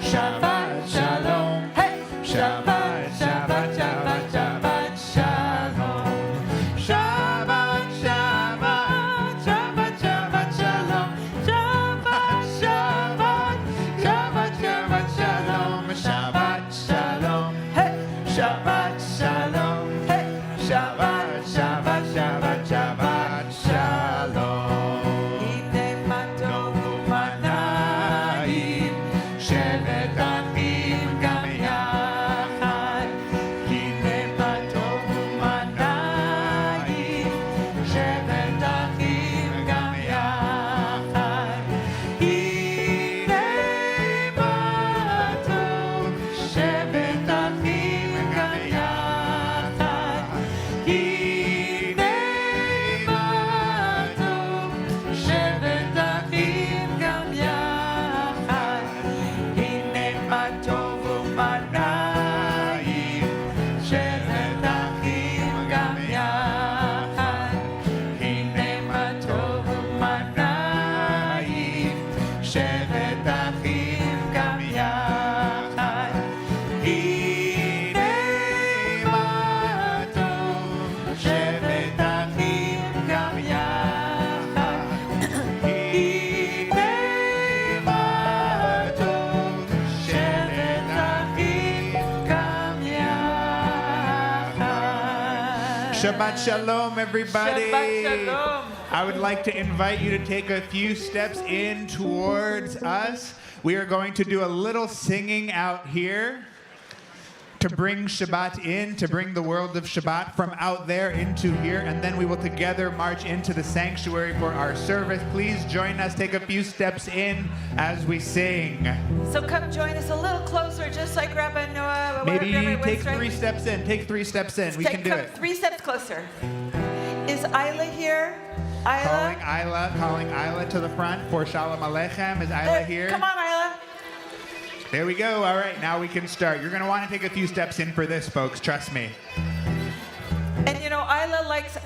Shabbat Shalom. Hey! Shabbat, Shabbat, Shabbat, Shabbat Shalom. Shabbat, Shabbat, Shabbat, Shabbat Shalom. Shabbat, Shabbat, Shabbat, Shabbat Shalom. Shabbat Shalom. Hey! Shabbat Shalom. Hey! Shabbat, Shabbat, Shabbat, Shabbat Shalom. Hine ma tov u'manayim, shevet achim gam yachad. Hine ma tov u'manayim, shevet achim gam yachad. Hine ma tov, shevet achim gam yachad. Hine ma tov, shevet achim gam yachad. Hine ma tov u'manayim, shevet achim gam yachad. Hine ma tov u'manayim, shevet achim gam yachad. Hine ma tov, shevet achim gam yachad. Hine ma tov, shevet achim gam yachad. Shabbat Shalom, everybody. Shabbat Shalom. I would like to invite you to take a few steps in towards us. We are going to do a little singing out here to bring Shabbat in, to bring the world of Shabbat from out there into here, and then we will together march into the sanctuary for our service. Please join us, take a few steps in as we sing. So come join us a little closer, just like Rabbi Noah. Maybe Rabbi take Winston. 3 steps in, take 3 steps in. We can do Come it. 3 steps closer. Is Isla here? Isla? Calling Isla to the front for Shalom Aleichem. Is Isla There- here? Come on, Isla. There we go. All right, now we can start. You're going to want to take a few steps in for this, folks. Trust me. And you know, Isla likes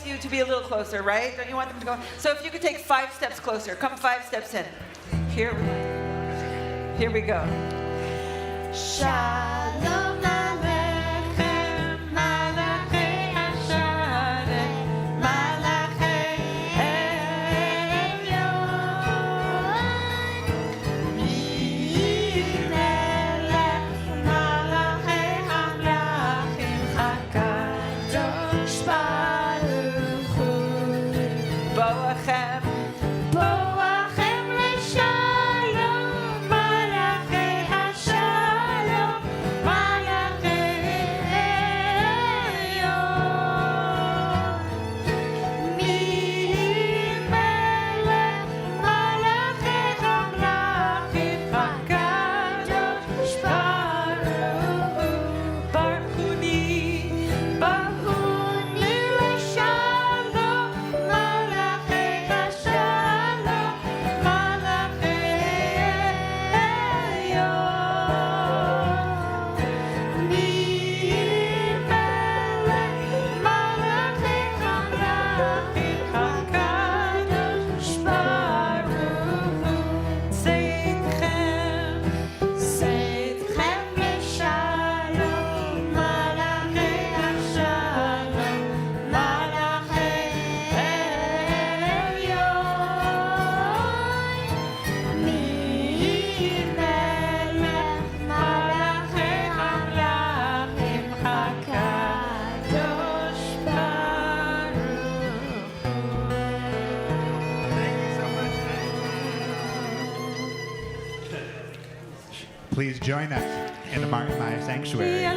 you to be a little closer, right? Don't you want them to go? So if you could take 5 steps closer, come 5 steps in. Here we go. Shalom Aleichem, Malachei Hashem, Malachei Elyon. Melech Malachei Hamlachim HaKadosh Baruch Hu. Boachem, Boachem L'Shalom, Malachei Hashalom, Malachei Elyon. Melech Malachei Hamlachim HaKadosh Baruch Hu. Barchuni L'Shalom, Malachei Hashalom, Malachei Elyon. Melech Malachei Hamlachim HaKadosh Baruch Hu. Seitchem L'Shalom, Malachei Hashalom, Malachei Elyon. Melech Malachei Hamlachim HaKadosh Baruch Hu. Thank you so much. Please join us in the my sanctuary. Yeah.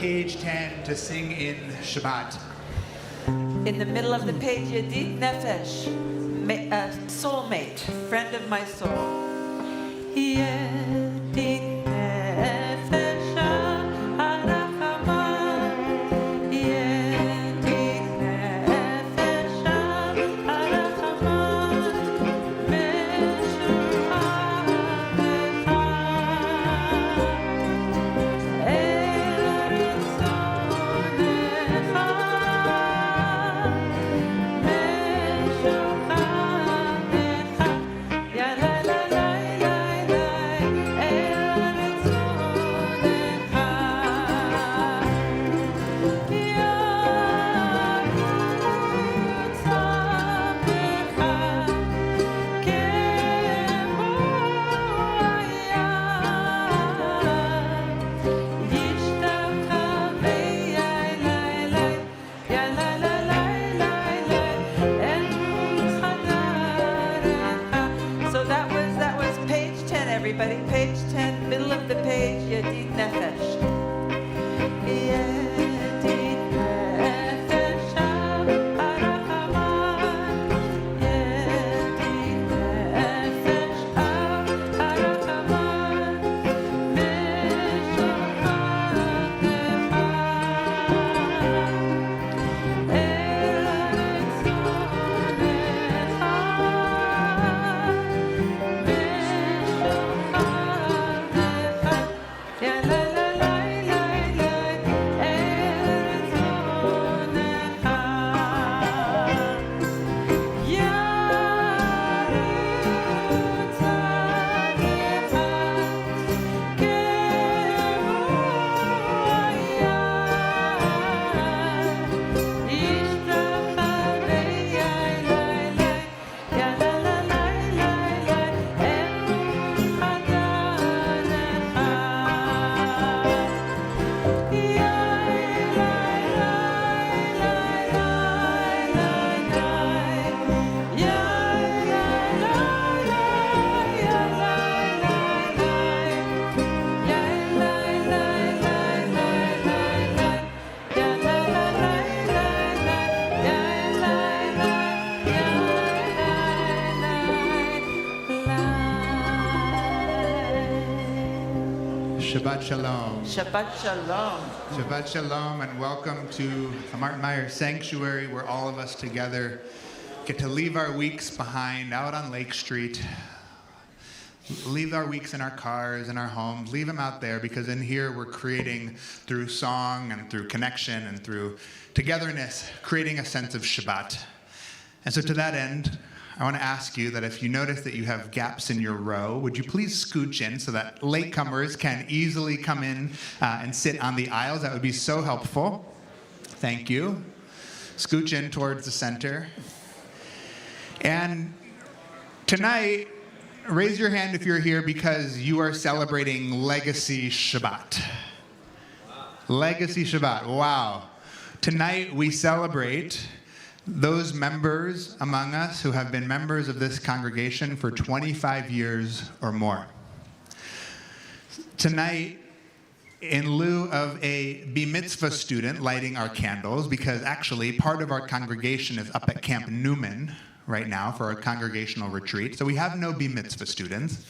page 10 to sing in Shabbat. In the middle of the page, Yedid Nefesh, soulmate, friend of my soul. Yedid Nefesh Arachama, Yedid Nefesh Arachama, Meshuchanecha, Shabbat Shalom. Shabbat Shalom. Shabbat Shalom, and welcome to the Martin Meyer Sanctuary, where all of us together get to leave our weeks behind out on Lake Street. Leave our weeks in our cars, in our homes. Leave them out there, because in here we're creating, through song and through connection and through togetherness, creating a sense of Shabbat. And so to that end, I want to ask you that if you notice that you have gaps in your row, would you please scooch in so that latecomers can easily come in and sit on the aisles? That would be so helpful. Thank you. Scooch in towards the center. And tonight, raise your hand if you're here because you are celebrating Legacy Shabbat. Legacy Shabbat. Wow. Tonight we celebrate those members among us who have been members of this congregation for 25 years or more. Tonight, in lieu of a bar mitzvah student lighting our candles, because actually part of our congregation is up at Camp Newman right now for our congregational retreat, so we have no bar mitzvah students.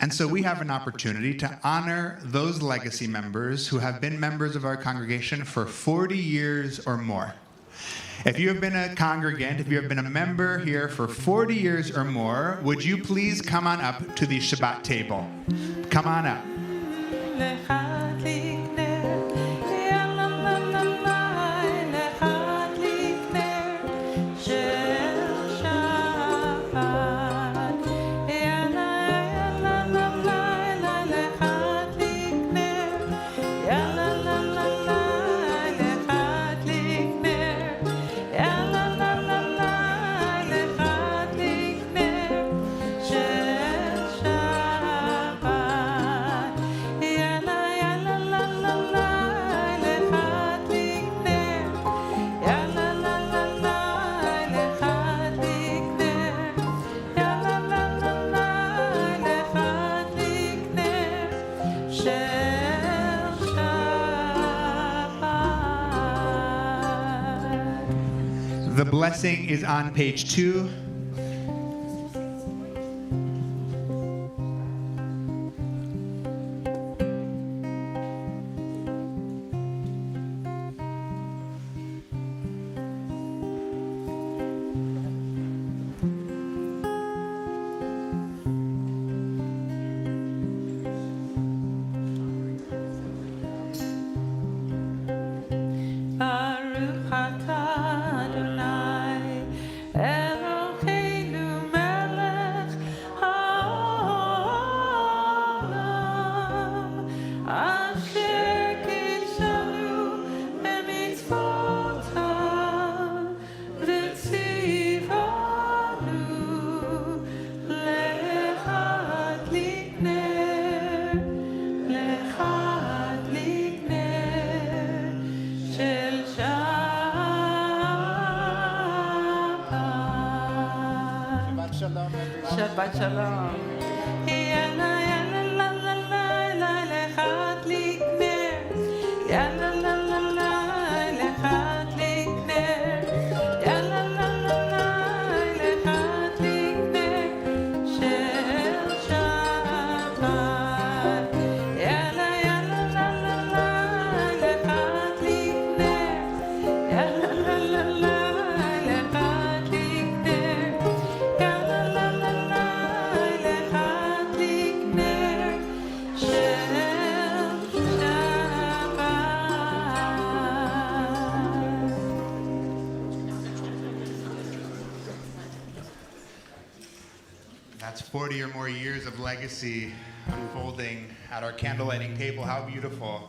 And so we have an opportunity to honor those legacy members who have been members of our congregation for 40 years or more. If you have been a congregant, if you have been a member here for 40 years or more, would you please come on up to the Shabbat table? Come on up. The blessing is on page 2. Shabbat Shalom. That's 40 or more years of legacy unfolding at our candle lighting table. How beautiful.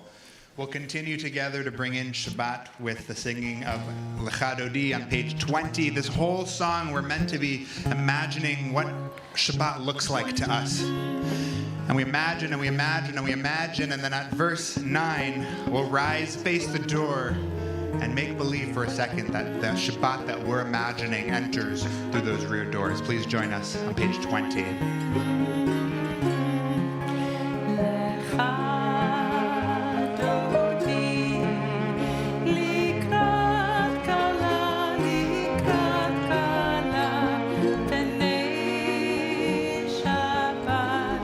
We'll continue together to bring in Shabbat with the singing of Lecha Dodi on page 20. This whole song, we're meant to be imagining what Shabbat looks like to us. And we imagine and we imagine and we imagine, and then at verse 9, we'll rise, face the door, and make believe for a second that the Shabbat that we're imagining enters through those rear doors. Please join us on page 20. Shabbat,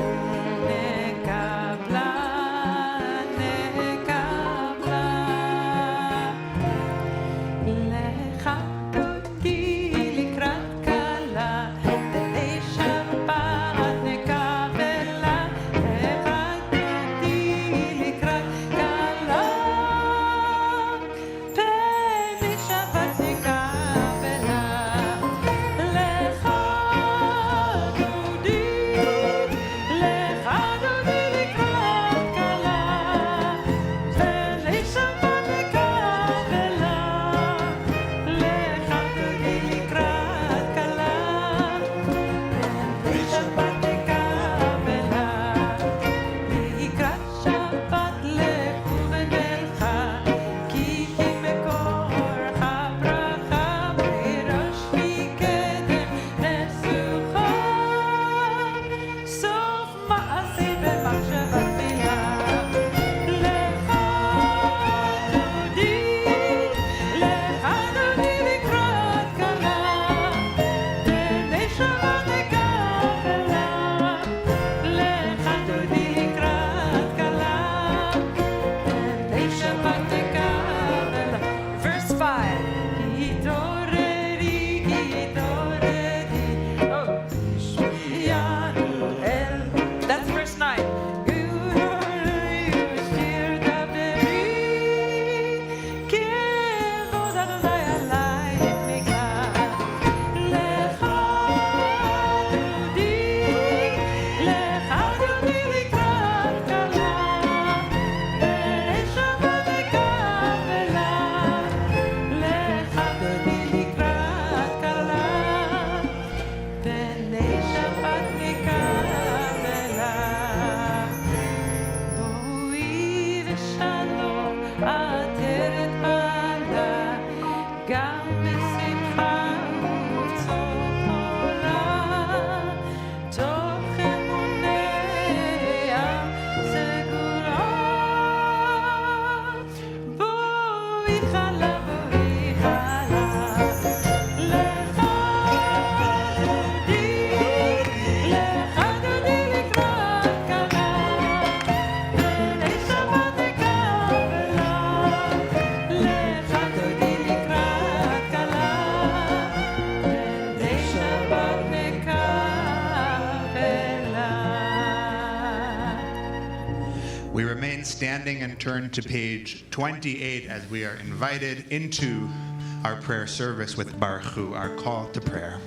standing and turn to page 28 as we are invited into our prayer service with Baruch Hu, our call to prayer.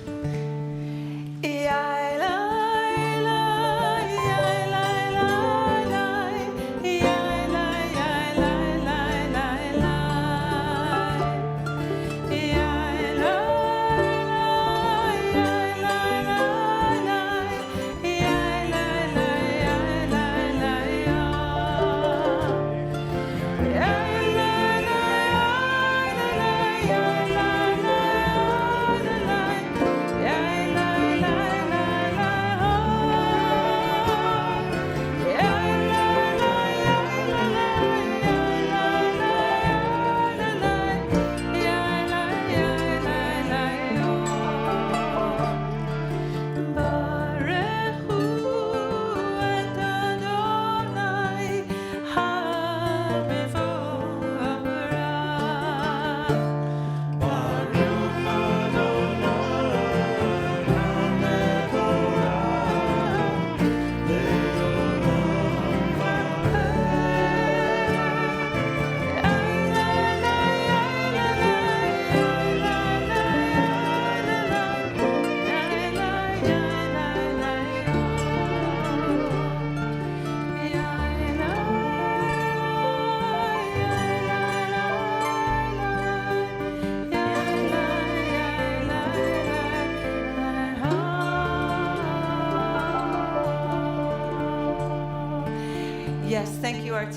Yes, thank you, RT.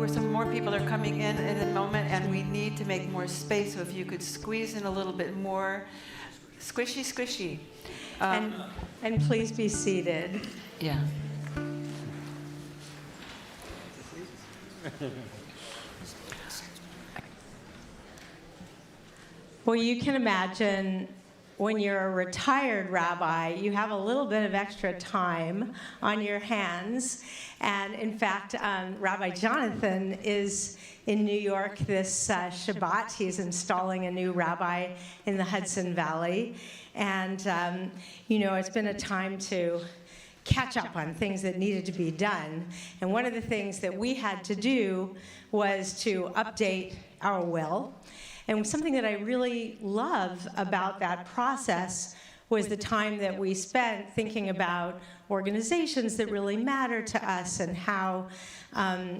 Some more people are coming in a moment, and we need to make more space. So if you could squeeze in a little bit more, squishy, squishy. And please be seated. Yeah. Well, you can imagine when you're a retired rabbi, you have a little bit of extra time on your hands. And in fact, Rabbi Jonathan is in New York this Shabbat. He's installing a new rabbi in the Hudson Valley. And, it's been a time to catch up on things that needed to be done. And one of the things that we had to do was to update our will. And something that I really love about that process was the time that we spent thinking about organizations that really matter to us and how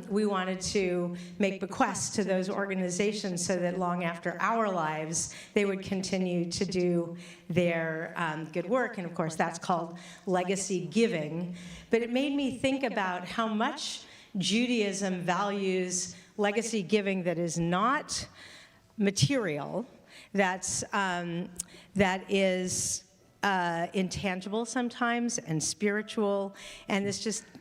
we wanted to make bequests to those organizations so that long after our lives, they would continue to do their good work. And of course, that's called legacy giving. But it made me think about how much Judaism values legacy giving that is not material, that is intangible sometimes and spiritual, and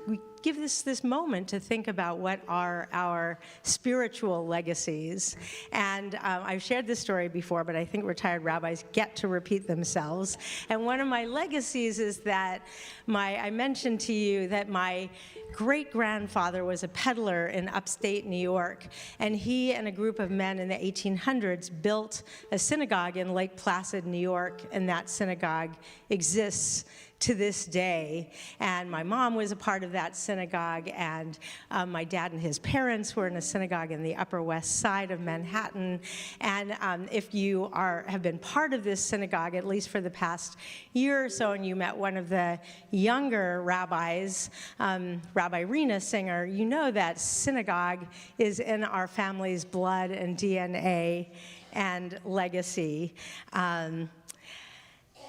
we give this moment to think about what are our spiritual legacies. And I've shared this story before, but I think retired rabbis get to repeat themselves. And one of my legacies is that I mentioned to you that my great-grandfather was a peddler in upstate New York, and he and a group of men in the 1800s built a synagogue in Lake Placid, New York, and that synagogue exists to this day. And my mom was a part of that synagogue, and my dad and his parents were in a synagogue in the Upper West Side of Manhattan. And if you have been part of this synagogue, at least for the past year or so, and you met one of the younger rabbis, Rabbi Rena Singer, you know that synagogue is in our family's blood and DNA and legacy.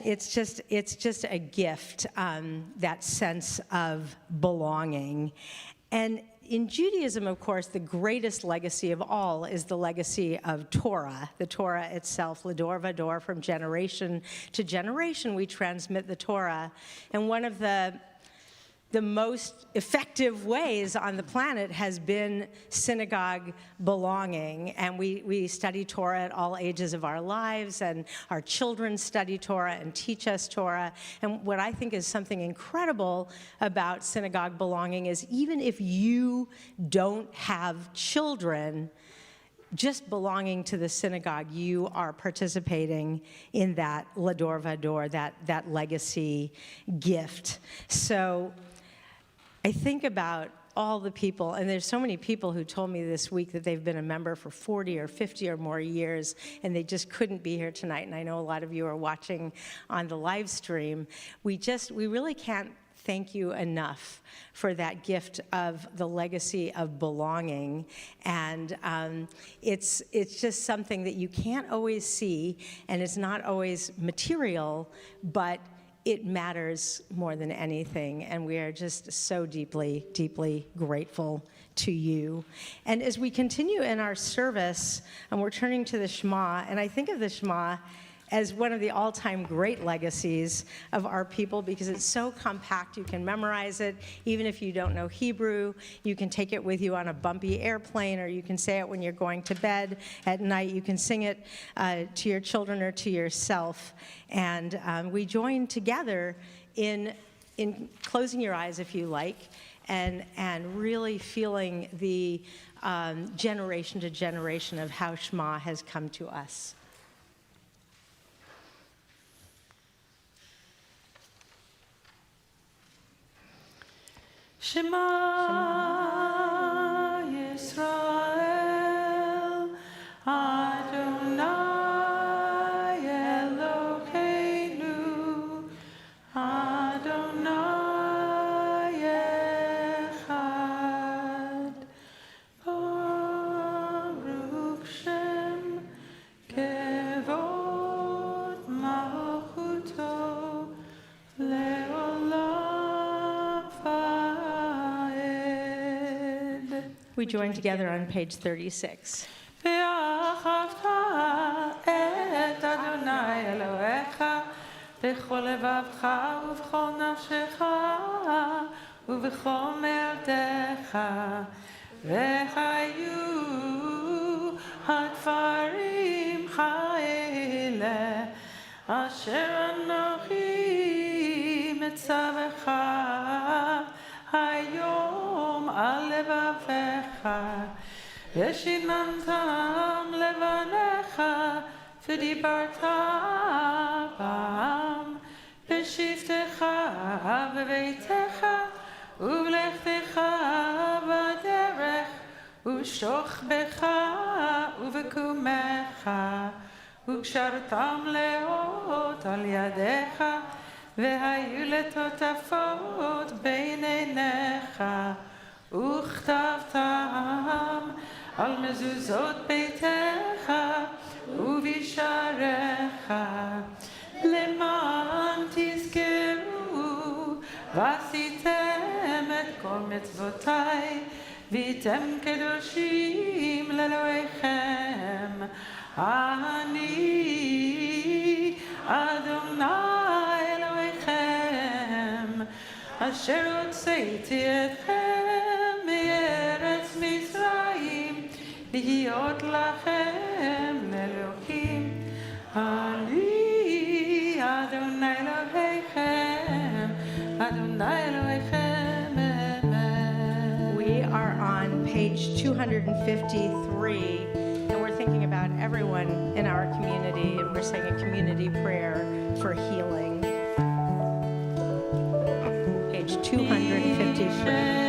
It's just a gift, that sense of belonging. And in Judaism, of course, the greatest legacy of all is the legacy of Torah, the Torah itself, Lador Vador, from generation to generation, we transmit the Torah. And one of the most effective ways on the planet has been synagogue belonging. And we study Torah at all ages of our lives, and our children study Torah and teach us Torah. And what I think is something incredible about synagogue belonging is even if you don't have children, just belonging to the synagogue, you are participating in that Lador Vador, that legacy gift. So I think about all the people, and there's so many people who told me this week that they've been a member for 40 or 50 or more years, and they just couldn't be here tonight, and I know a lot of you are watching on the live stream. We really can't thank you enough for that gift of the legacy of belonging. And it's just something that you can't always see, and it's not always material, but it matters more than anything. And we are just so deeply, deeply grateful to you. And as we continue in our service, and we're turning to the Shema, and I think of the Shema as one of the all-time great legacies of our people because it's so compact. You can memorize it. Even if you don't know Hebrew, you can take it with you on a bumpy airplane, or you can say it when you're going to bed at night. You can sing it to your children or to yourself. And we join together in closing your eyes, if you like, and really feeling the generation to generation of how Shema has come to us. Shema Yisrael, Adonai Eloheinu, Adonai Echad, Baruch Shem Kevod Malchuto Leolam. We join together on page 36. ואהבת את אדוני אלוהיך בכל לבבך ובכל נפשך ובכל מארדיך, והיו הדברים האלה אשר אנוכי מצווך היום על לבביך, ושיננתם לבניך, ודיברת בם בשבתך בביתך, ובלכתך בדרך, ובשוכבך ובקומך, וקשרתם לאות על ידיך, והיו לטוטפות בין עיניך, וכתבתם על מזוזות ביתך ובשעריך, למען תזכרו ועשיתם את כל מצוותיי, והייתם קדושים לאלוהיכם. אני אדוני אלוהיכם, אשר הוצאתי אתכם מארץ מצרים, להיות לכם לאלוהים. אני אדוני אלוהיכם, אדוני אלוהיכם. We are on page 253, and we're thinking about everyone in our community, and we're saying a community prayer for healing. Page 253.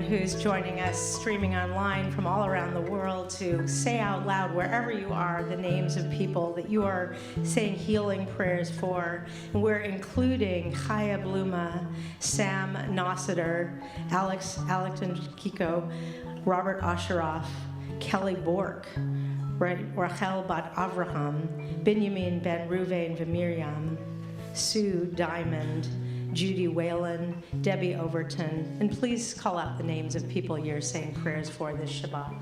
Who's joining us streaming online from all around the world to say out loud, wherever you are, the names of people that you are saying healing prayers for. And we're including Chaya Bluma, Sam Nossiter, Alex and Kiko, Robert Osheroff, Kelly Bork, Rachel Bat Avraham, Benjamin Ben Ruvain V'Miriam, Sue Diamond, Judy Whalen, Debbie Overton, and please call out the names of people you're saying prayers for this Shabbat.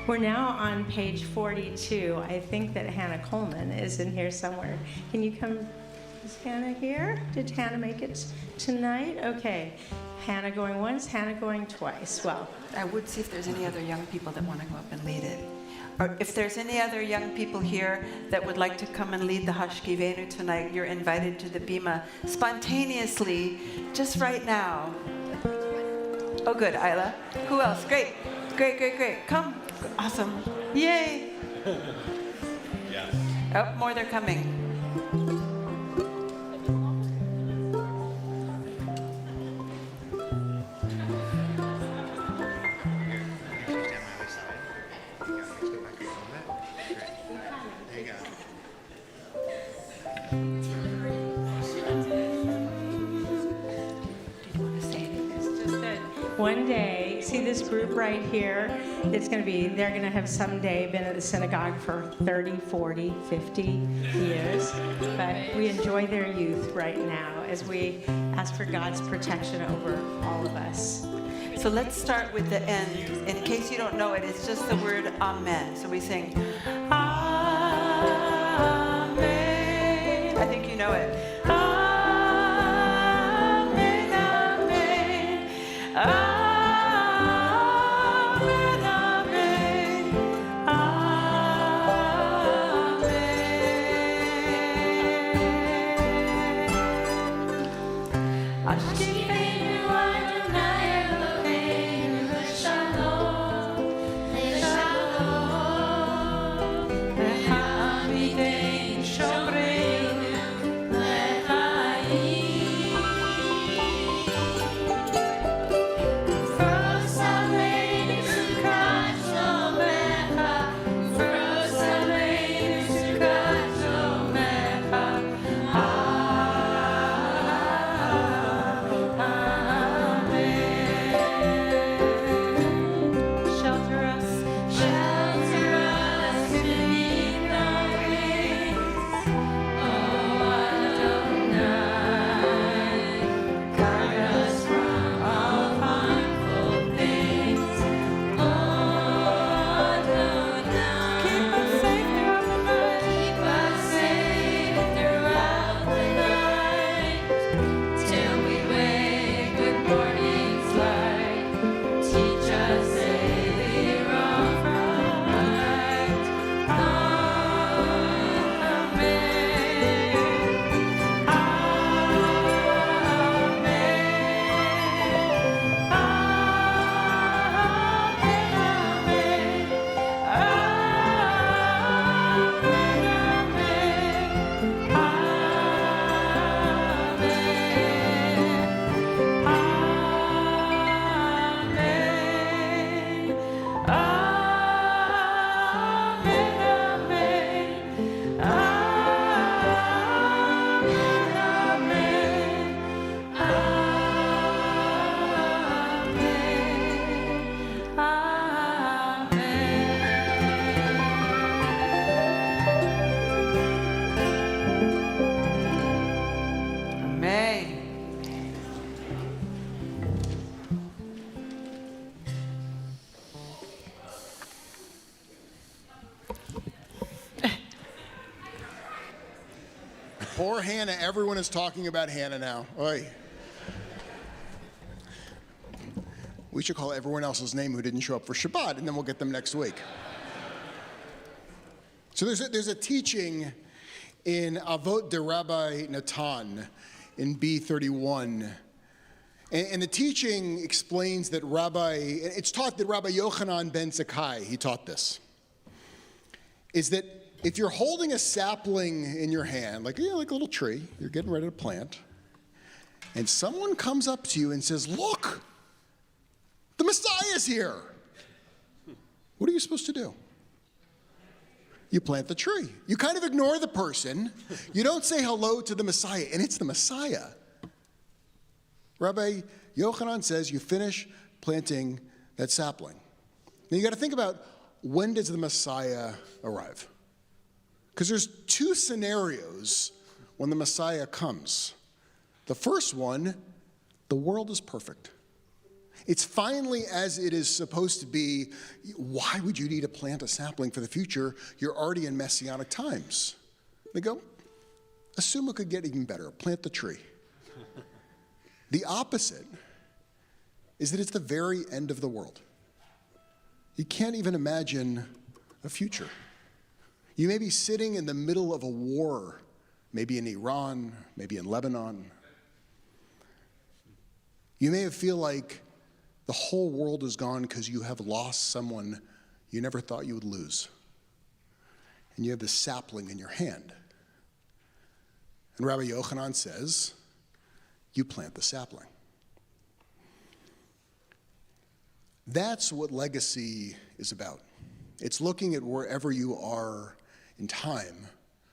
We're now on page 42. I think that Hannah Coleman is in here somewhere. Can you come? Is Hannah here? Did Hannah make it tonight? Okay. Hannah going once, Hannah going twice. Well, I would see if there's any other young people that want to go up and lead it. Or if there's any other young people here that would like to come and lead the Hashkivenu tonight, you're invited to the Bima spontaneously, just right now. Oh, good, Isla. Who else? Great, great, great, great. Come. Awesome. Yay. Yes. Oh, more, they're coming. one day, see this group right here? They're going to have someday been at the synagogue for 30, 40, 50 years. But we enjoy their youth right now as we ask for God's protection over all of us. So let's start with the end. In case you don't know it, it's just the word Amen. So we sing, Amen. I think you know it. Amen, Amen. Amen, Amen. Amen. Ashkifenu Adonai Eloheinu Shalom, Shalom. Le'hamidenu Shomreinu Le'chaim. Frost Aleinu Sukkot Shomecha, Frost Aleinu Sukkot Shomecha. Shelter us beneath thy wings, O Adonai. Guard us from all harmful things, O Adonai. Keep us safe throughout the night. Keep us safe throughout the night, till we wake with morning's light. Teach us daily wrong from right. Amen. Amen. Poor Hannah. Everyone is talking about Hannah now. Oy. We should call everyone else's name who didn't show up for Shabbat, and then we'll get them next week. So there's a teaching in Avot de Rabbi Natan in B31. And the teaching explains that it's taught that Rabbi Yochanan ben Zakkai, he taught this, is that if you're holding a sapling in your hand, like a little tree, you're getting ready to plant, and someone comes up to you and says, look, the Messiah's here. What are you supposed to do? You plant the tree. You kind of ignore the person. You don't say hello to the Messiah, and it's the Messiah. Rabbi Yochanan says you finish planting that sapling. Now you got to think about, when does the Messiah arrive? Because there's two scenarios when the Messiah comes. The first one, the world is perfect. It's finally as it is supposed to be. Why would you need to plant a sapling for the future? You're already in messianic times. They go, assume it could get even better. Plant the tree. The opposite is that it's the very end of the world. You can't even imagine a future. You may be sitting in the middle of a war, maybe in Iran, maybe in Lebanon. You may feel like the whole world is gone because you have lost someone you never thought you would lose. And you have this sapling in your hand. And Rabbi Yochanan says, you plant the sapling. That's what legacy is about. It's looking at wherever you are in time,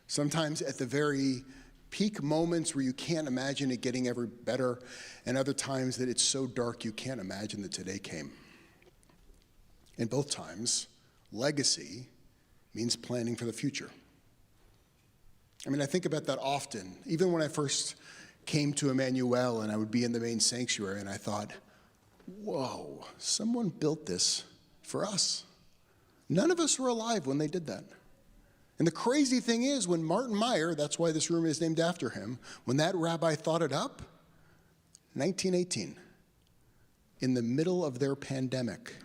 sometimes at the very peak moments where you can't imagine it getting ever better, and other times that it's so dark you can't imagine that today came. In both times, legacy means planning for the future. I mean, I think about that often. Even when I first came to Emanu-El and I would be in the main sanctuary, and I thought, whoa, someone built this for us. None of us were alive when they did that. And the crazy thing is, when Martin Meyer, that's why this room is named after him, when that rabbi thought it up, 1918, in the middle of their pandemic,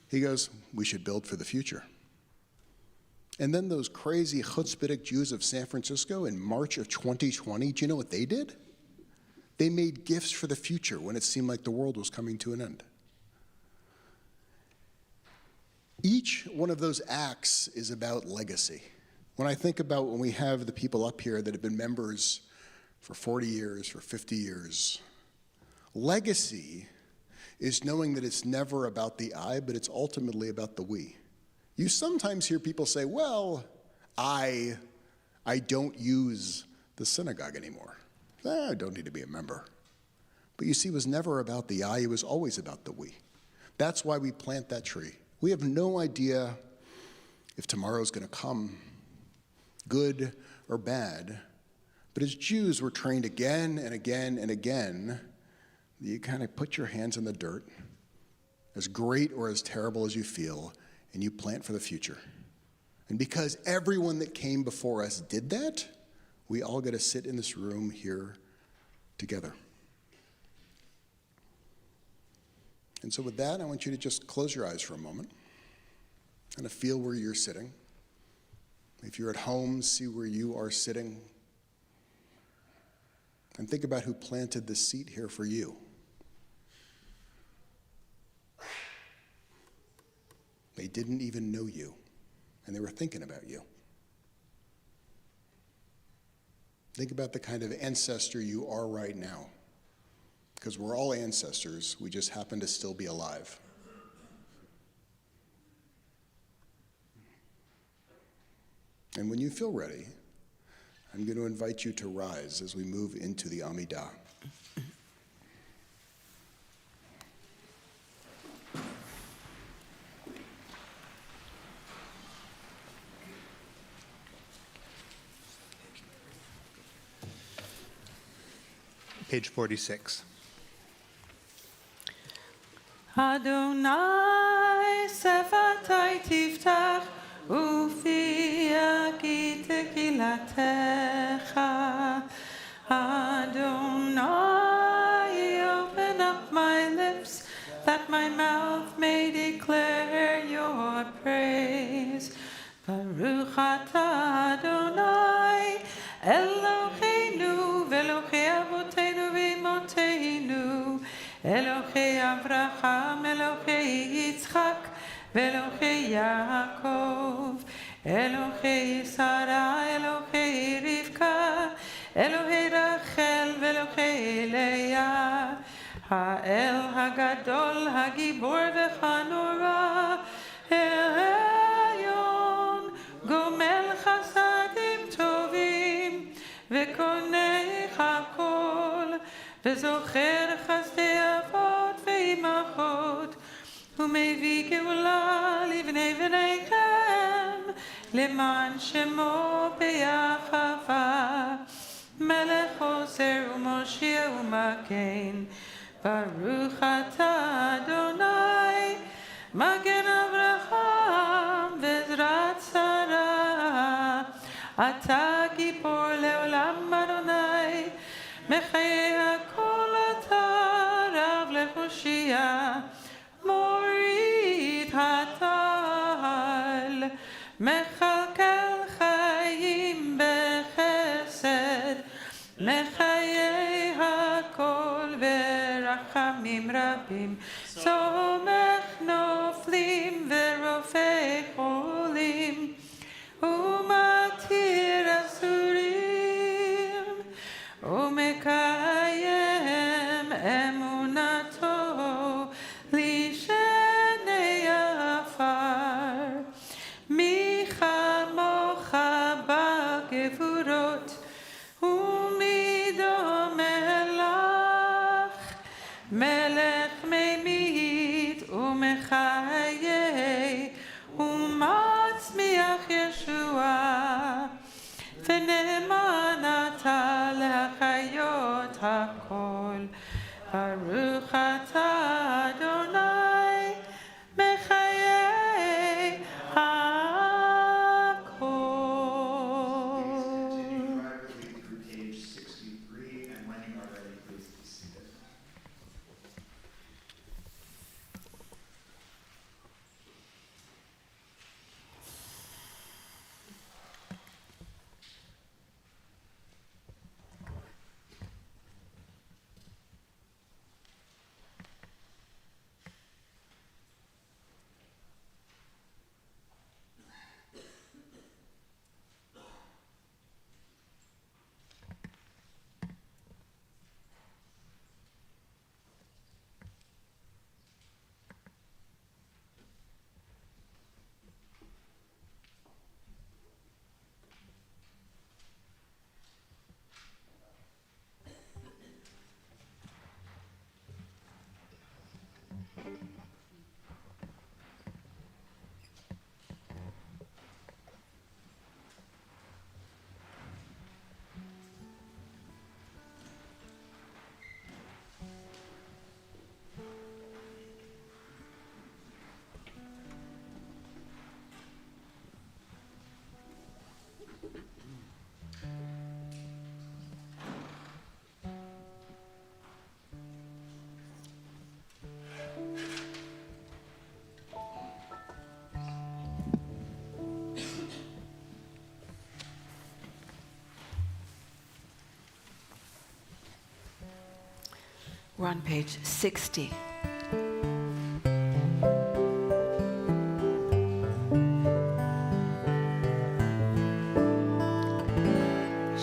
he goes, we should build for the future. And then those crazy chutzpahdik Jews of San Francisco in March of 2020, do you know what they did? They made gifts for the future when it seemed like the world was coming to an end. Each one of those acts is about legacy. When I think about when we have the people up here that have been members for 40 years, for 50 years, legacy is knowing that it's never about the I, but it's ultimately about the we. You sometimes hear people say, well, I don't use the synagogue anymore. I don't need to be a member. But you see, it was never about the I, it was always about the we. That's why we plant that tree. We have no idea if tomorrow's going to come, good or bad. But as Jews, we're trained again and again and again that you kind of put your hands in the dirt, as great or as terrible as you feel, and you plant for the future. And because everyone that came before us did that, we all get to sit in this room here together. And so with that, I want you to just close your eyes for a moment and feel where you're sitting. If you're at home, see where you are sitting. And think about who planted this seat here for you. They didn't even know you, and they were thinking about you. Think about the kind of ancestor you are right now. Because we're all ancestors, we just happen to still be alive. And when you feel ready, I'm going to invite you to rise as we move into the Amidah. Page 46. Adonai sefatai tiftach ופיה כי תקילתך. Adonai, open up my lips, that my mouth may declare your praise. Baruch atah Adonai, Eloheinu, ve'Elokei avoteinu ve'imoteinu, Elokei Avraham, Elokei Yitzchak, ve'Elokei Yaakov, Elokei Sarah, Elokei Rivka, Elokei Rachel, ve'Elokei Leah, Ha'el Hagadol, Hagibor v'Chanora, Elyon, Gomel Chasadim Tovim, ve'Konei Hakol, ve'Zocher Chasdei Avot ve'Imachot, ומביא גאולה לבני בניכם, למען שמו באחווה, מלך עוזר ומושיע ומגן. ברוך אתה אדוני, מגן אברהם ועזרת שרה. אתה גיבור לעולם אדוני, מחיי הכל אתה רב להושיע. מוריד הטל, מכלכל חיים בחסד, מחיי הכל ברחמים רבים, סומך נופלים ורופא חולים, ומתיר אסורים, ומקיים אמונתו לישני עפר. מי כמוך בגבורות ומי דומה לך, מלך ממית ומחיה ומצמיח ישועה, ונאמן אתה להחיות הכל. ברוך אתה אדוני מחיי הכל. Through page 63, and when you are ready, please be seated. We're on page 60.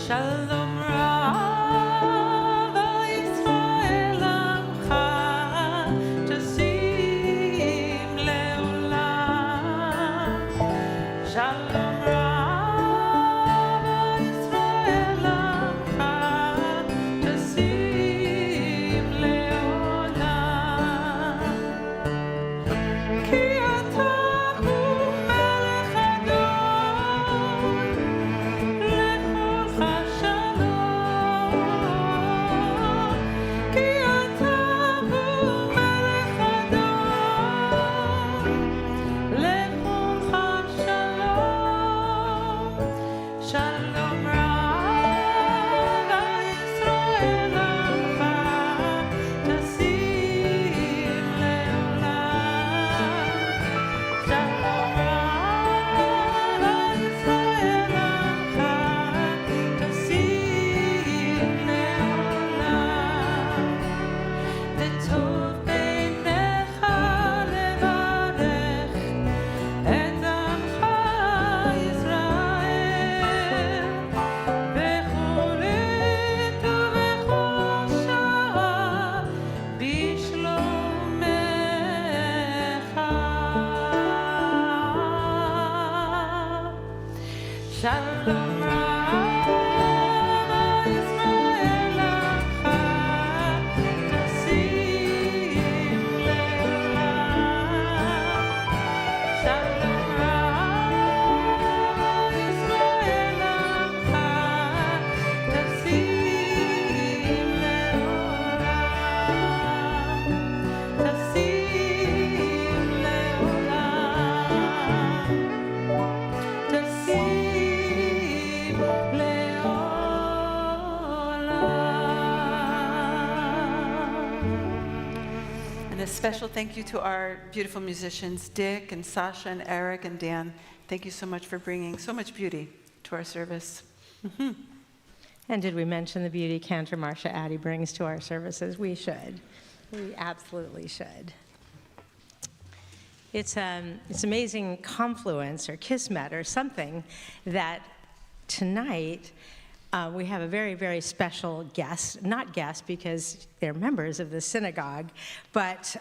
Shalom Rav Yisrael Amcha Tasim Leolam. Shalom Rav Yisrael Amcha Tasim Leolam. a special thank you to our beautiful musicians, Dick and Sasha and Eric and Dan. Thank you so much for bringing so much beauty to our service. And did we mention the beauty Cantor Marcia Addy brings to our services? We should. We absolutely should. It's amazing confluence or kismet or something that tonight we have a very, very special guest, not guest because they're members of the synagogue, but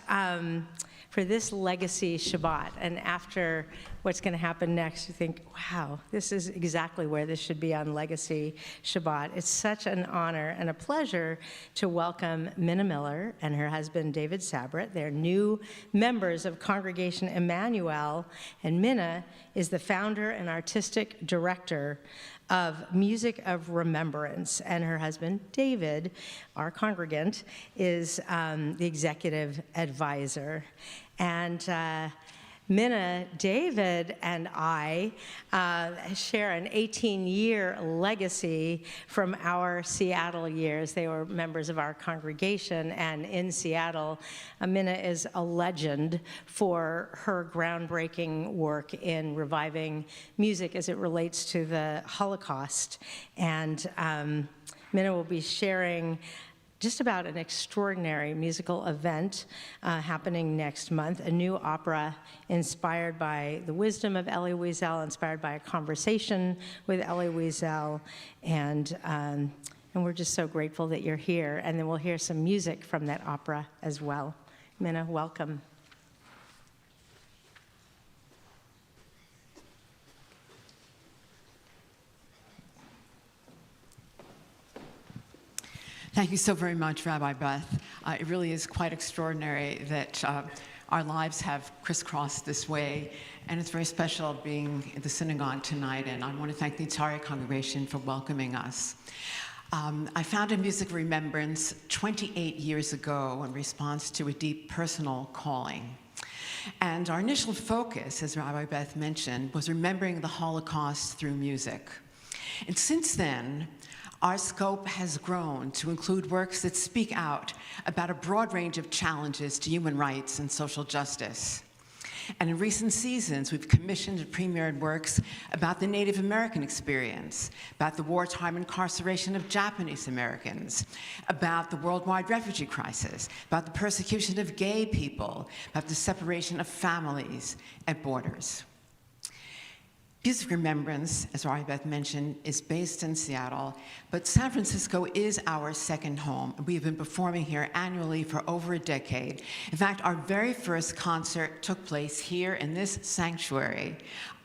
for this Legacy Shabbat. And after what's going to happen next, you think, wow, this is exactly where this should be on Legacy Shabbat. It's such an honor and a pleasure to welcome Minna Miller and her husband, David Sabret. They're new members of Congregation Emanu-El, and Minna is the founder and artistic director of Music of Remembrance, and her husband, David, our congregant, is the executive advisor. And Minna, David, and I share an 18-year legacy from our Seattle years. They were members of our congregation, and in Seattle, Minna is a legend for her groundbreaking work in reviving music as it relates to the Holocaust. And Minna will be sharing just about an extraordinary musical event happening next month, a new opera inspired by the wisdom of Elie Wiesel, inspired by a conversation with Elie Wiesel, and we're just so grateful that you're here. And then we'll hear some music from that opera as well. Minna, welcome. Thank you so very much, Rabbi Beth. It really is quite extraordinary that our lives have crisscrossed this way, and it's very special being in the synagogue tonight, and I want to thank the entire congregation for welcoming us. I founded Music of Remembrance 28 years ago in response to a deep personal calling. And our initial focus, as Rabbi Beth mentioned, was remembering the Holocaust through music. And since then, our scope has grown to include works that speak out about a broad range of challenges to human rights and social justice. And in recent seasons, we've commissioned and premiered works about the Native American experience, about the wartime incarceration of Japanese Americans, about the worldwide refugee crisis, about the persecution of gay people, about the separation of families at borders. Music of Remembrance, as Rabbi Beth mentioned, is based in Seattle, but San Francisco is our second home. We have been performing here annually for over a decade. In fact, our very first concert took place here in this sanctuary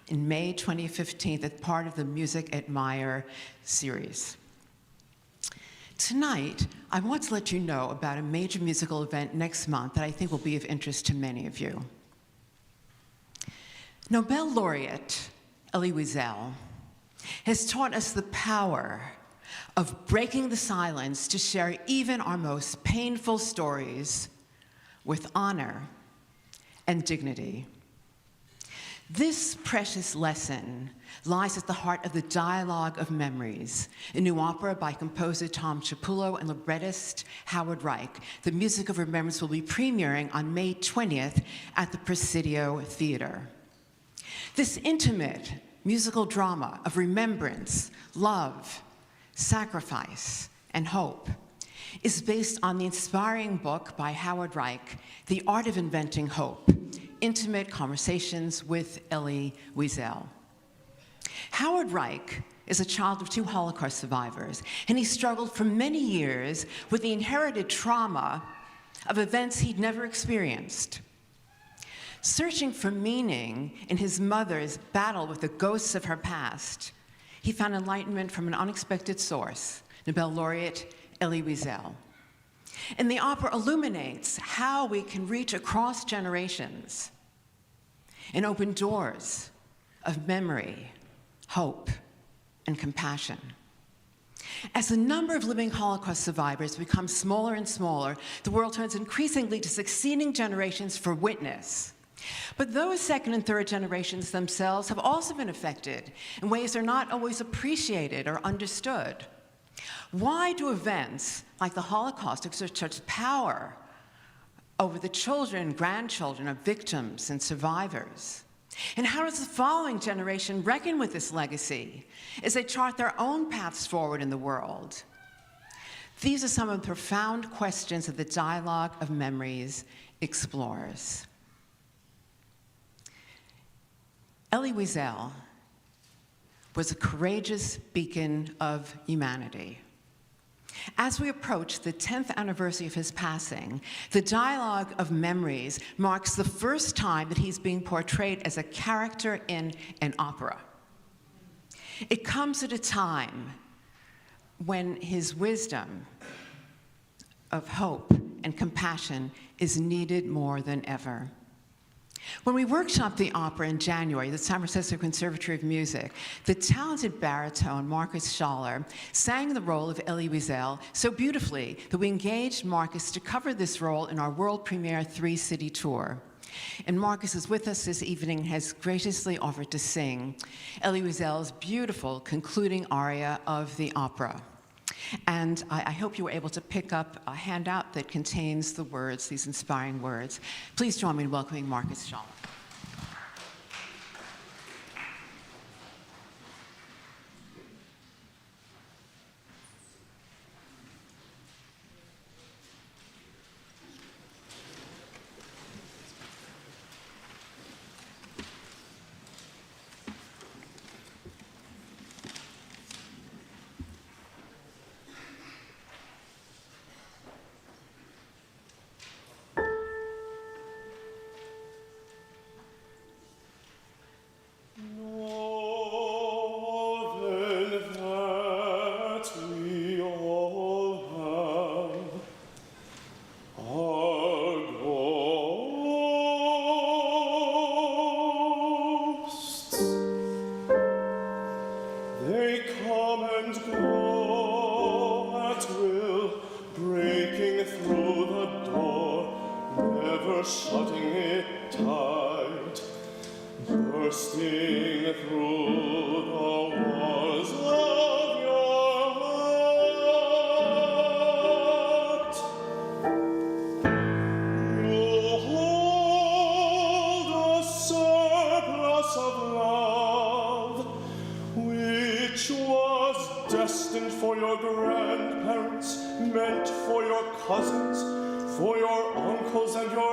in May 2015 as part of the Music Admire series. Tonight, I want to let you know about a major musical event next month that I think will be of interest to many of you. Nobel laureate Elie Wiesel has taught us the power of breaking the silence to share even our most painful stories with honor and dignity. This precious lesson lies at the heart of the Dialogue of Memories, a new opera by composer Tom Chiapullo and librettist Howard Reich. The Music of Remembrance will be premiering on May 20th at the Presidio Theater. This intimate musical drama of remembrance, love, sacrifice, and hope is based on the inspiring book by Howard Reich, The Art of Inventing Hope, Intimate Conversations with Elie Wiesel. Howard Reich is a child of 2 Holocaust survivors, and he struggled for many years with the inherited trauma of events he'd never experienced. Searching for meaning in his mother's battle with the ghosts of her past, he found enlightenment from an unexpected source, Nobel laureate Elie Wiesel. And the opera illuminates how we can reach across generations and open doors of memory, hope, and compassion. As the number of living Holocaust survivors becomes smaller and smaller, the world turns increasingly to succeeding generations for witness. But those second and third generations themselves have also been affected in ways that are not always appreciated or understood. Why do events like the Holocaust exert such power over the children and grandchildren of victims and survivors? And how does the following generation reckon with this legacy as they chart their own paths forward in the world? These are some of the profound questions that the Dialogue of Memories explores. Elie Wiesel was a courageous beacon of humanity. As we approach the 10th anniversary of his passing, the Dialogue of Memories marks the first time that he's being portrayed as a character in an opera. It comes at a time when his wisdom of hope and compassion is needed more than ever. When we workshopped the opera in January at the San Francisco Conservatory of Music, the talented baritone Marcus Schaller sang the role of Elie Wiesel so beautifully that we engaged Marcus to cover this role in our world premiere 3-city tour. And Marcus is with us this evening and has graciously offered to sing Elie Wiesel's beautiful concluding aria of the opera. And I hope you were able to pick up a handout that contains the words, these inspiring words. Please join me in welcoming Marcus Schaller. For your children,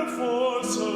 for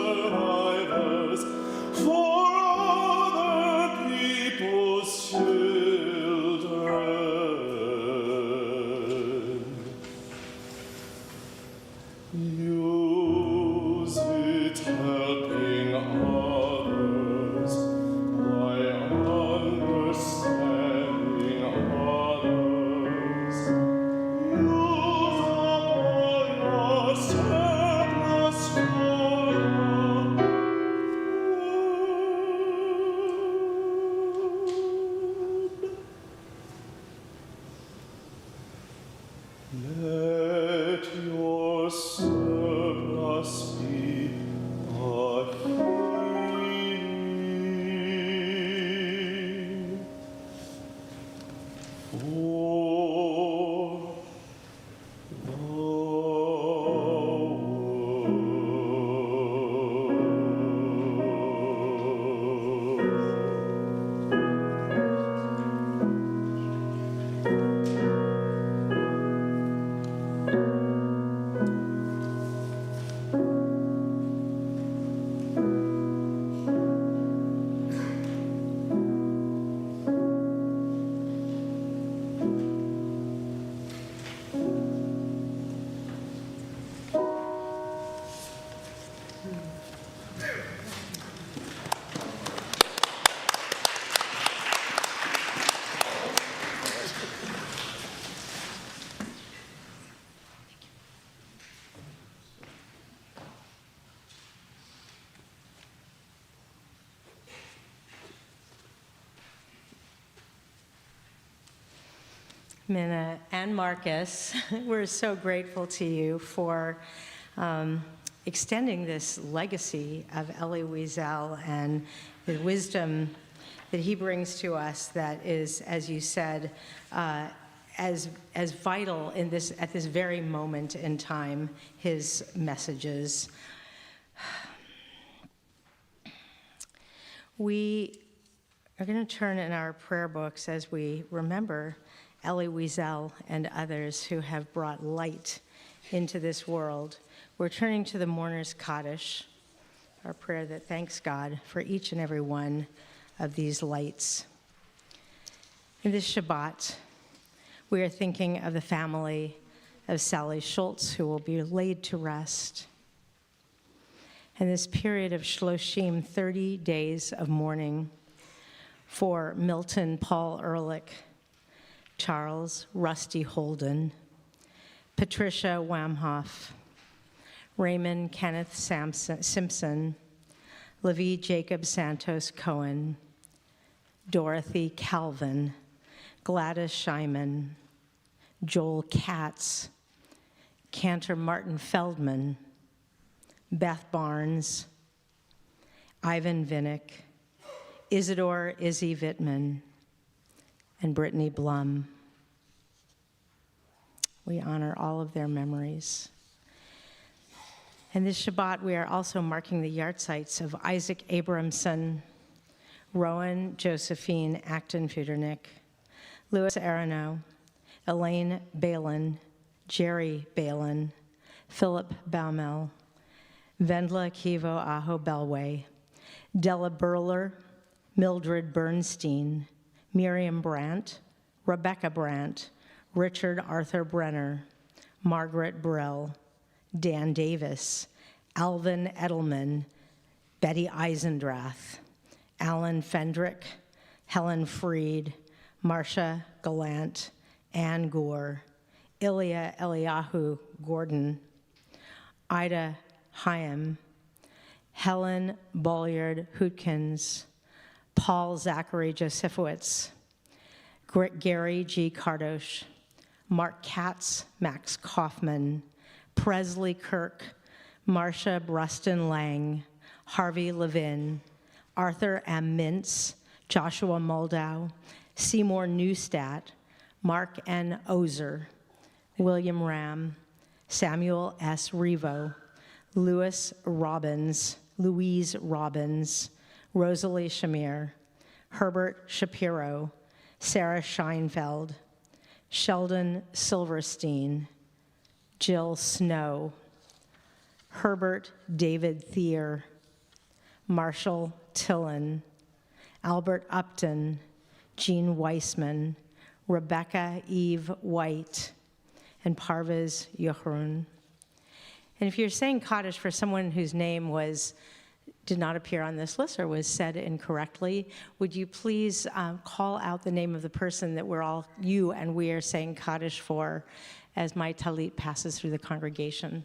Minna and Marcus, we're so grateful to you for extending this legacy of Elie Wiesel and the wisdom that he brings to us that is, as you said, as vital in this at this very moment in time, his messages. We are going to turn in our prayer books as we remember Elie Wiesel and others who have brought light into this world. We're turning to the Mourner's Kaddish, our prayer that thanks God for each and every one of these lights. In this Shabbat, we are thinking of the family of Sally Schultz, who will be laid to rest. And this period of Shloshim, 30 days of mourning for Milton Paul Ehrlich, Charles Rusty Holden, Patricia Wamhoff, Raymond Kenneth Simpson, Levi Jacob Santos Cohen, Dorothy Calvin, Gladys Scheiman, Joel Katz, Cantor Martin Feldman, Beth Barnes, Ivan Vinnick, Isidore Izzy Vittman, and Brittany Blum. We honor all of their memories. And this Shabbat, we are also marking the yahrzeits of Isaac Abramson, Rowan Josephine Acton-Futernick, Louis Aronow, Elaine Balin, Jerry Balin, Philip Baumel, Vendla Kivo Aho Belway, Della Burler, Mildred Bernstein, Miriam Brandt, Rebecca Brandt, Richard Arthur Brenner, Margaret Burrell, Dan Davis, Alvin Edelman, Betty Eisendrath, Alan Fendrick, Helen Freed, Marcia Gallant, Ann Gore, Ilya Eliyahu Gordon, Ida Hyam, Helen Bolliard Hootkins, Paul Zachary Josefowitz, Gary G. Kardosh, Mark Katz, Max Kaufman, Presley Kirk, Marcia Bruston Lang, Harvey Levin, Arthur M. Mintz, Joshua Moldau, Seymour Neustadt, Mark N. Ozer, William Ram, Samuel S. Revo, Louise Robbins, Rosalie Shamir, Herbert Shapiro, Sarah Scheinfeld, Sheldon Silverstein, Jill Snow, Herbert David Thier, Marshall Tillen, Albert Upton, Jean Weissman, Rebecca Eve White, and Parvez Yohrun. And if you're saying Kaddish for someone whose name did not appear on this list or was said incorrectly, would you please call out the name of the person that you and we are saying Kaddish for as my talit passes through the congregation?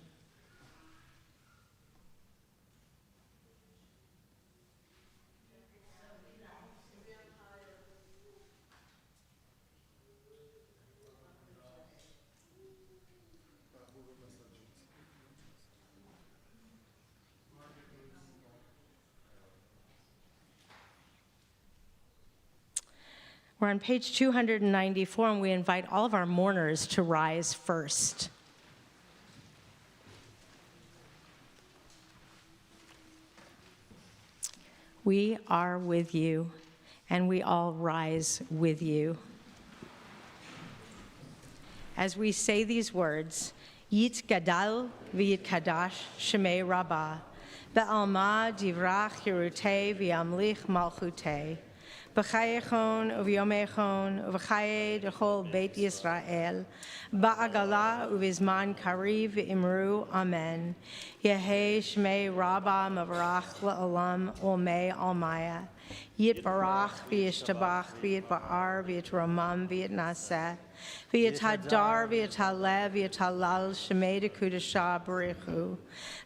We're on page 294, and we invite all of our mourners to rise first. We are with you, and we all rise with you. As we say these words, Yit Gadal v'Yit Kadash Shemei Rabbah, Be'alma Divrach Yerutei v'Yamlich Malchutei, B'chayechon u'v'yomechon u'v'chaye d'chol Beit Yisrael, ba'agala u'v'zman kariv v'imru Amen. Yehei Shmei Rabbah Mavarach la'olam ulmei almaya. Yitbarach v'yishtabach v'yitba'ar v'yitromam v'yitnaseh v'yithadar v'yithalev v'yithalal shemei dekudashah b'richu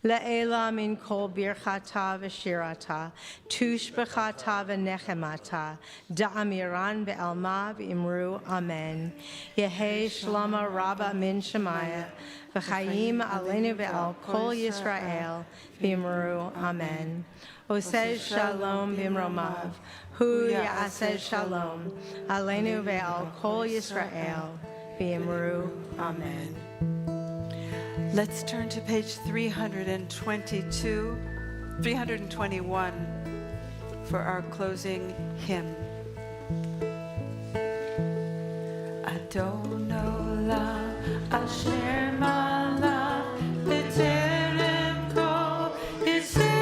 le'ela min kol birchata v'shirata tushbechata v'nechemata da'amiran be'alma v'imru amen Yehei shlama rabba min shemaya v'chayim aleinu ve'al kol Yisrael v'imru amen Oseh shalom bimromav, hu ya'aseh shalom, aleinu ve'al kol Yisrael, v'imru, amen. Let's turn to page 321 for our closing hymn. Adon olam asher malach b'terem kol Yisrael.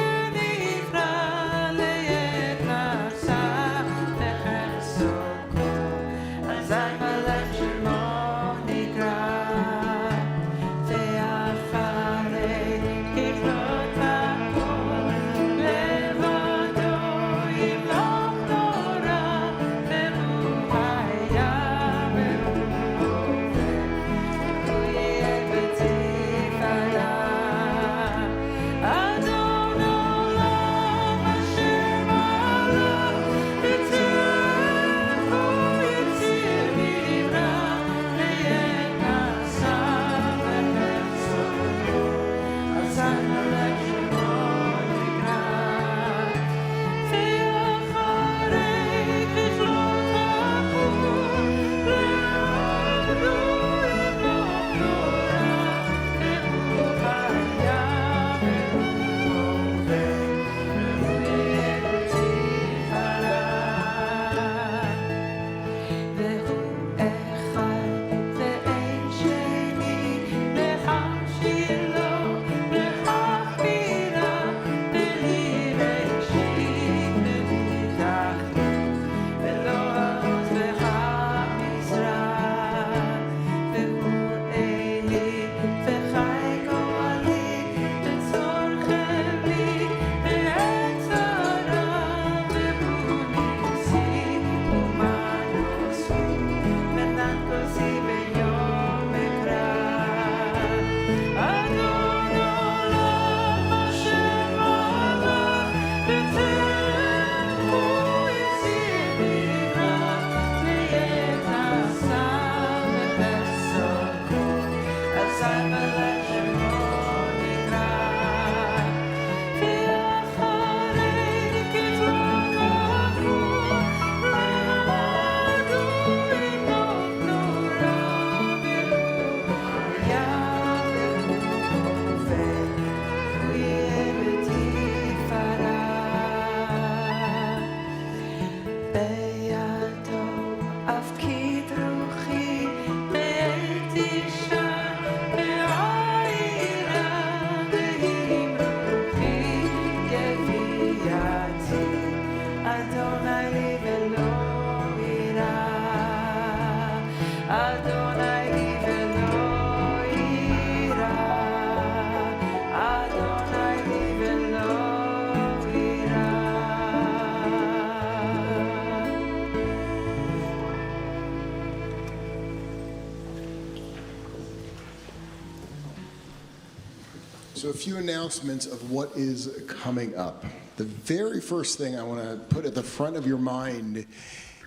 So a few announcements of what is coming up. The very first thing I want to put at the front of your mind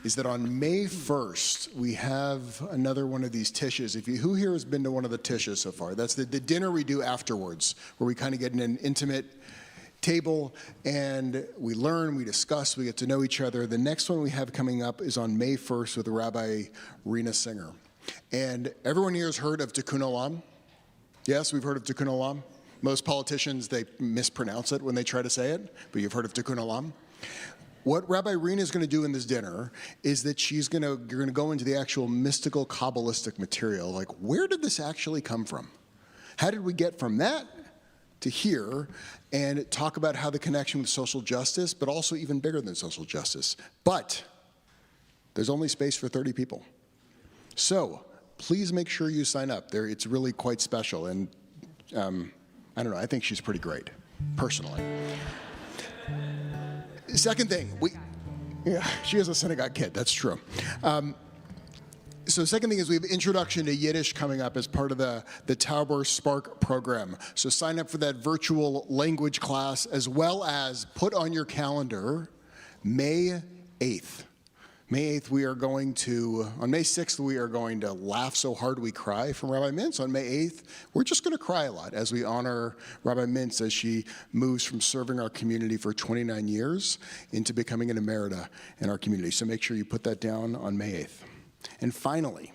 is that on May 1st, we have another one of these tishes. Who here has been to one of the tishes so far? That's the dinner we do afterwards, where we kind of get in an intimate table and we learn, we discuss, we get to know each other. The next one we have coming up is on May 1st with Rabbi Rena Singer. And everyone here has heard of Tikkun Olam? Yes, we've heard of Tikkun Olam. Most politicians, they mispronounce it when they try to say it, but you've heard of Tikkun Olam. What Rabbi Rena is going to do in this dinner is that you're going to go into the actual mystical Kabbalistic material. Like, where did this actually come from? How did we get from that to here, and talk about how the connection with social justice, but also even bigger than social justice. But there's only space for 30 people. So please make sure you sign up. It's really quite special, and I don't know, I think she's pretty great, personally. Second thing, Yeah, she is a synagogue kid. That's true. So the second thing is we have Introduction to Yiddish coming up as part of the Tauber Spark program. So sign up for that virtual language class, as well as put on your calendar May 8th. May 8th, we are going to, on May 6th, we are going to Laugh So Hard We Cry from Rabbi Mintz. On May 8th, we're just going to cry a lot as we honor Rabbi Mintz as she moves from serving our community for 29 years into becoming an emerita in our community. So make sure you put that down on May 8th. And finally,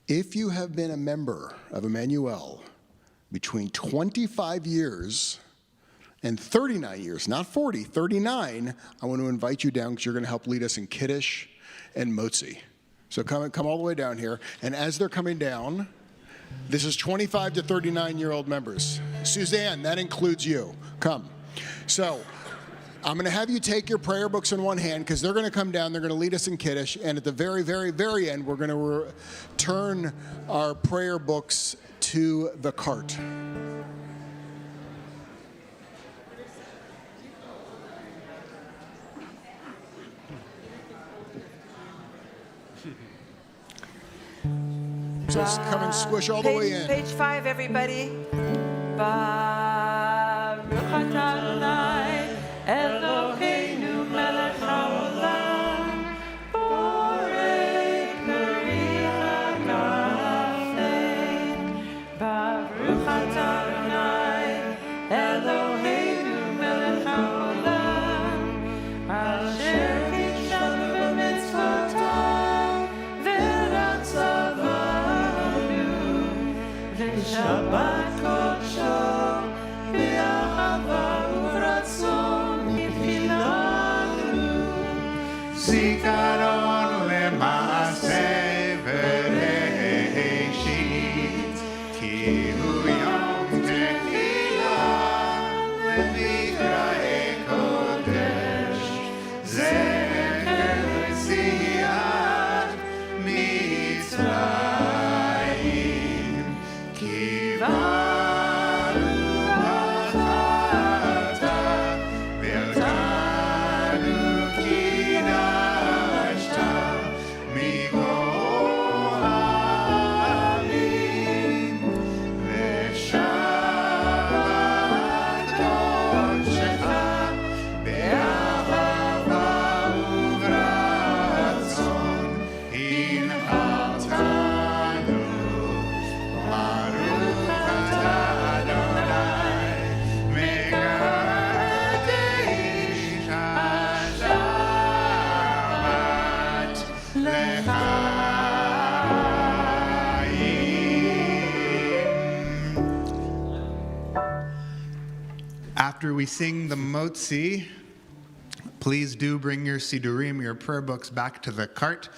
if you have been a member of Emanu-El between 25 years and 39 years, not 40, 39, I want to invite you down because you're going to help lead us in Kiddush and Motzi. So come all the way down here. And as they're coming down, this is 25 to 39-year-old members. Suzanne, that includes you. Come. So I'm going to have you take your prayer books in one hand because they're going to come down. They're going to lead us in Kiddush. And at the very, very, very end, we're going to turn our prayer books to the cart. So come and squish all the way in. Page 5, everybody. Baruch atah Adonai Eloheinu melech haolam borei peri haganafim. Baruch atah Adonai Eloheinu melech haolam asher kishanu b'mitzvotav v'ratzavanu v'shabbat kodsho v'ahava uvratzon mitchilanu. Zikaron lema'aseh v'reshit, ki hu yom tehilah v'mikra'e kodesh, zecher yetziat Mitzrayim, ki baruch atah v'elkanu kidashta migo'alim v'shabbat kodshecha be'ahava uvratzon hinchaltanu. Baruch atah Adonai mekadesh hashabbat l'chaim. After we sing the Motzi, please do bring your Sidurim, your prayer books, back to the cart.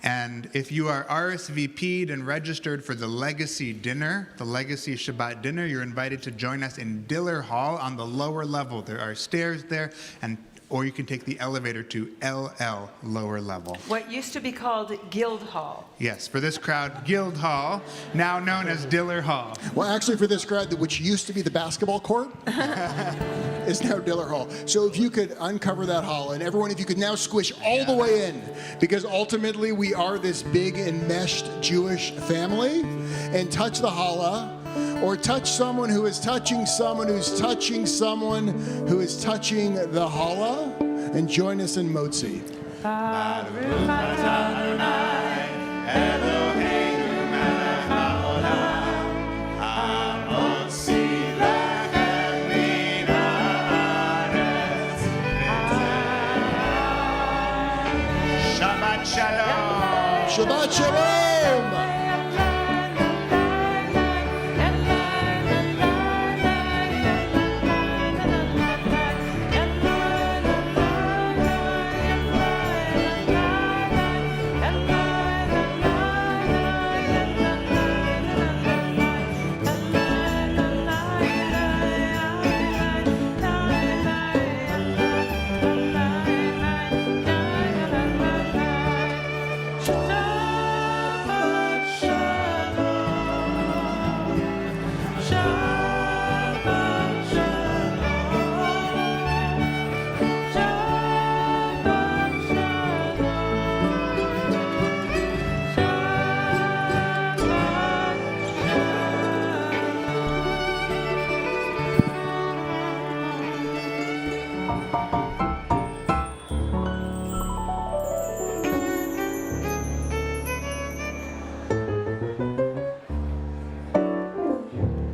And if you are RSVP'd and registered for the Legacy Dinner, the Legacy Shabbat Dinner, you're invited to join us in Diller Hall on the lower level. There are stairs there, or you can take the elevator to LL, lower level. What used to be called Guild Hall. Yes, for this crowd, Guild Hall, now known as Diller Hall. Well, actually, for this crowd, which used to be the basketball court, is now Diller Hall. So if you could uncover that hall, and everyone, if you could now squish all the way in, because ultimately we are this big enmeshed Jewish family, and touch the challah, or touch someone who is touching someone who's touching someone who is touching the challah, and join us in Motzi. Baruch atah Adonai Eloheinu melech haolam, hamotzi lechem min haaretz v'tzeh. Shabbat shalom. Shabbat Shalom!